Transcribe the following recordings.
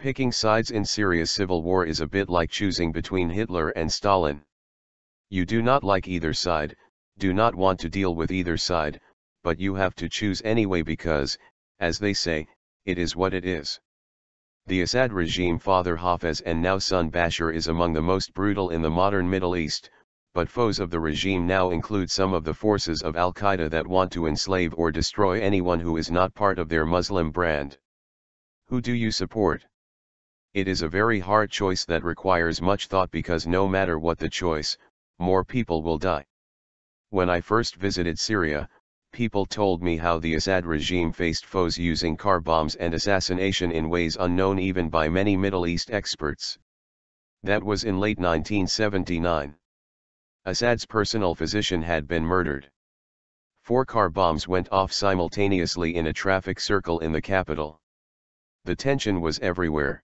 Picking sides in Syria's civil war is a bit like choosing between Hitler and Stalin. You do not like either side, do not want to deal with either side, but you have to choose anyway because, as they say, it is what it is. The Assad regime father Hafez and now son Bashar is among the most brutal in the modern Middle East, but foes of the regime now include some of the forces of al-Qaida that want to enslave or destroy anyone who is not part of their Muslim brand. Who do you support? It is a very hard choice that requires much thought because no matter what the choice, more people will die. When I first visited Syria, people told me how the Assad regime faced foes using car bombs and assassination in ways unknown even by many Middle East experts. That was in late 1979. Assad's personal physician had been murdered. 4 car bombs went off simultaneously in a traffic circle in the capital. The tension was everywhere.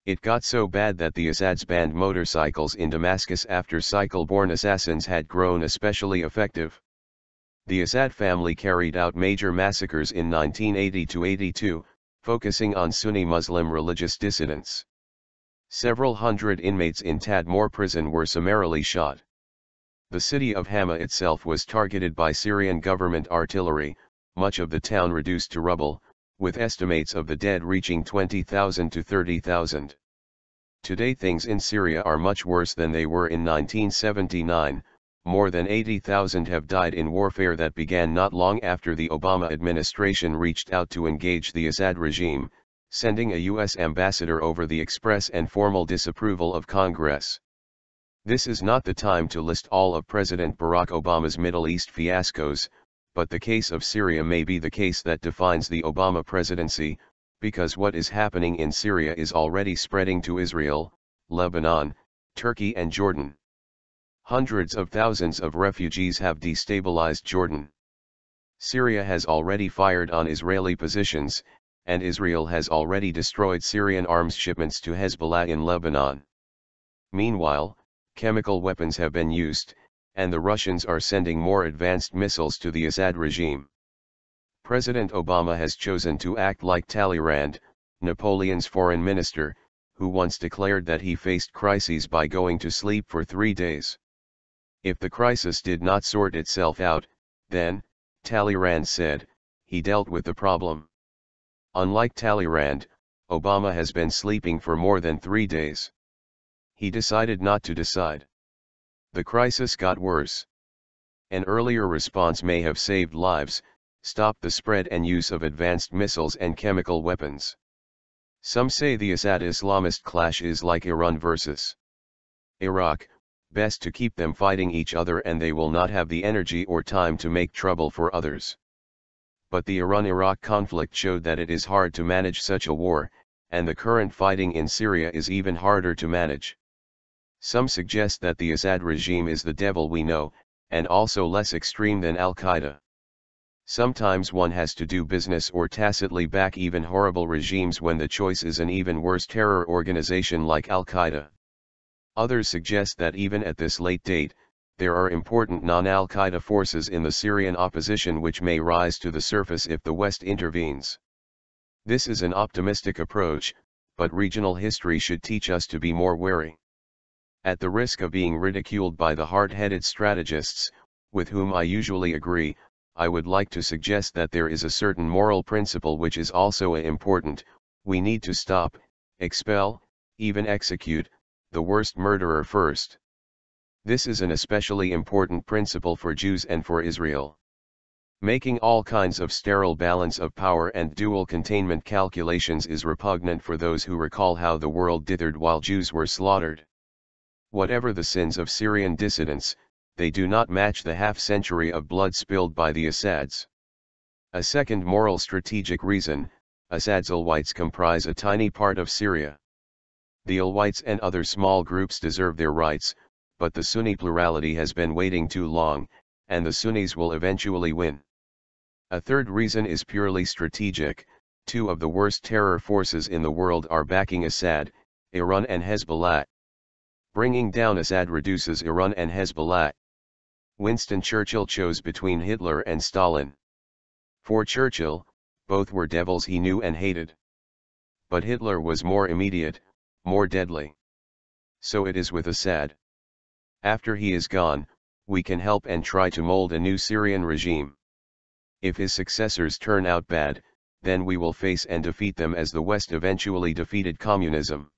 It got so bad that the Assads banned motorcycles in Damascus after cycle-borne assassins had grown especially effective. The Assad family carried out major massacres in 1980–82, focusing on Sunni Muslim religious dissidents. Several hundred inmates in Tadmor prison were summarily shot. The city of Hama itself was targeted by Syrian government artillery, much of the town reduced to rubble, with estimates of the dead reaching 20,000 to 30,000. Today things in Syria are much worse than they were in 1979, more than 80,000 have died in warfare that began not long after the Obama administration reached out to engage the Assad regime, sending a U.S. ambassador over the express and formal disapproval of Congress. This is not the time to list all of President Barack Obama's Middle East fiascos, but the case of Syria may be the case that defines the Obama presidency, because what is happening in Syria is already spreading to Israel, Lebanon, Turkey and Jordan. Hundreds of thousands of refugees have destabilized Jordan. Syria has already fired on Israeli positions, and Israel has already destroyed Syrian arms shipments to Hezbollah in Lebanon. Meanwhile, chemical weapons have been used, and the Russians are sending more advanced missiles to the Assad regime. President Obama has chosen to act like Talleyrand, Napoleon's foreign minister, who once declared that he faced crises by going to sleep for 3 days. If the crisis did not sort itself out, then, Talleyrand said, he dealt with the problem. Unlike Talleyrand, Obama has been sleeping for more than 3 days. He decided not to decide. The crisis got worse. An earlier response may have saved lives, stopped the spread and use of advanced missiles and chemical weapons. Some say the Assad Islamist clash is like Iran versus Iraq, best to keep them fighting each other and they will not have the energy or time to make trouble for others. But the Iran-Iraq conflict showed that it is hard to manage such a war, and the current fighting in Syria is even harder to manage. Some suggest that the Assad regime is the devil we know, and also less extreme than al-Qaida. Sometimes one has to do business or tacitly back even horrible regimes when the choice is an even worse terror organization like al-Qaida. Others suggest that even at this late date, there are important non-al-Qaida forces in the Syrian opposition which may rise to the surface if the West intervenes. This is an optimistic approach, but regional history should teach us to be more wary. At the risk of being ridiculed by the hard-headed strategists, with whom I usually agree, I would like to suggest that there is a certain moral principle which is also important: we need to stop, expel, even execute, the worst murderer first. This is an especially important principle for Jews and for Israel. Making all kinds of sterile balance of power and dual containment calculations is repugnant for those who recall how the world dithered while Jews were slaughtered. Whatever the sins of Syrian dissidents, they do not match the half-century of blood spilled by the Assads. A second moral strategic reason: Assad's Alawites comprise a tiny part of Syria. The Alawites and other small groups deserve their rights, but the Sunni plurality has been waiting too long, and the Sunnis will eventually win. A third reason is purely strategic: 2 of the worst terror forces in the world are backing Assad, Iran and Hezbollah. Bringing down Assad reduces Iran and Hezbollah. Winston Churchill chose between Hitler and Stalin. For Churchill, both were devils he knew and hated. but Hitler was more immediate, more deadly. So it is with Assad. After he is gone, we can help and try to mold a new Syrian regime. If his successors turn out bad, then we will face and defeat them as the West eventually defeated communism.